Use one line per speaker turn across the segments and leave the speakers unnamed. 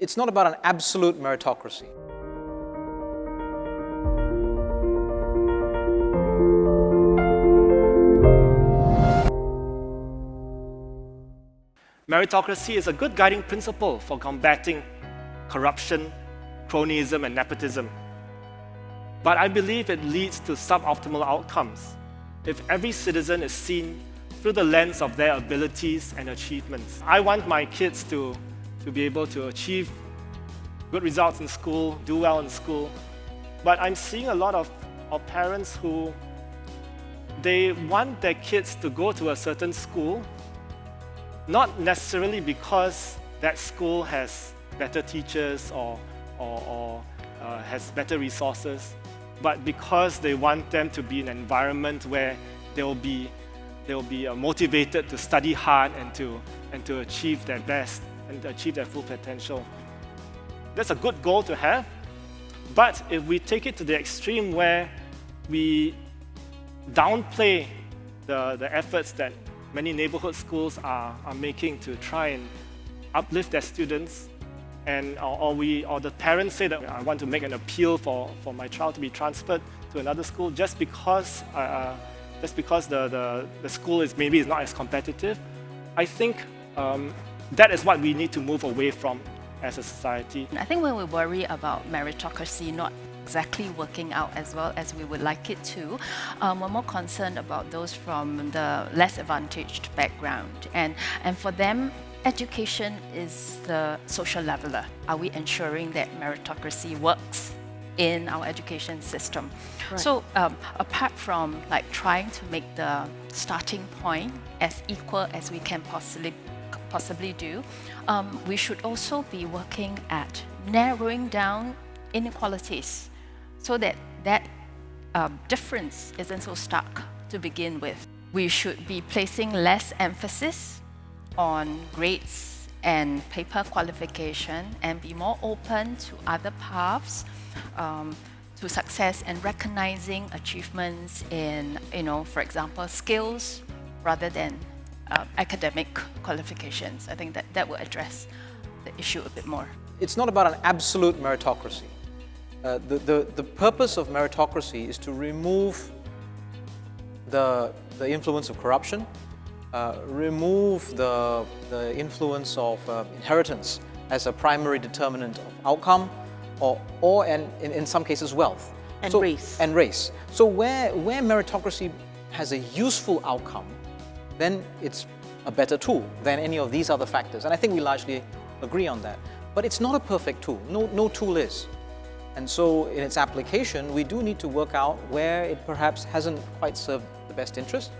It's not about an absolute meritocracy.
Meritocracy is a good guiding principle for combating corruption, cronyism, and nepotism. But I believe it leads to suboptimal outcomes if every citizen is seen through the lens of their abilities and achievements. I want my kids to be able to achieve good results in school, do well in school, but I'm seeing a lot of parents who they want their kids to go to a certain school, not necessarily because that school has better teachers or has better resources, but because they want them to be in an environment where they'll be motivated to study hard and to achieve their best and to achieve their full potential. That's a good goal to have, but if we take it to the extreme where we downplay the efforts that many neighborhood schools are making to try and uplift their students, and or the parents say that I want to make an appeal for my child to be transferred to another school just because the school is not as competitive. I think that is what we need to move away from as a society.
I think when we worry about meritocracy not exactly working out as well as we would like it to, we're more concerned about those from the less advantaged background. And for them, education is the social leveler. Are we ensuring that meritocracy works in our education system? Right. So apart from trying to make the starting point as equal as we can possibly do, we should also be working at narrowing down inequalities so that difference isn't so stark to begin with. We should be placing less emphasis on grades and paper qualification and be more open to other paths to success and recognizing achievements in, for example, skills rather than academic qualifications. I think that will address the issue a bit more.
It's not about an absolute meritocracy. The purpose of meritocracy is to remove the influence of corruption, remove the influence of inheritance as a primary determinant of outcome, or in some cases wealth.
And race.
So where meritocracy has a useful outcome, then it's a better tool than any of these other factors. And I think we largely agree on that. But it's not a perfect tool. No tool is. And so in its application, we do need to work out where it perhaps hasn't quite served the best interest.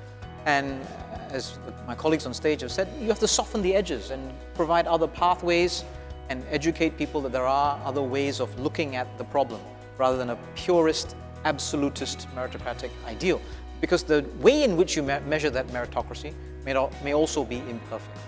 And as my colleagues on stage have said, you have to soften the edges and provide other pathways and educate people that there are other ways of looking at the problem rather than a purist, absolutist, meritocratic ideal. Because the way in which you measure that meritocracy may also be imperfect.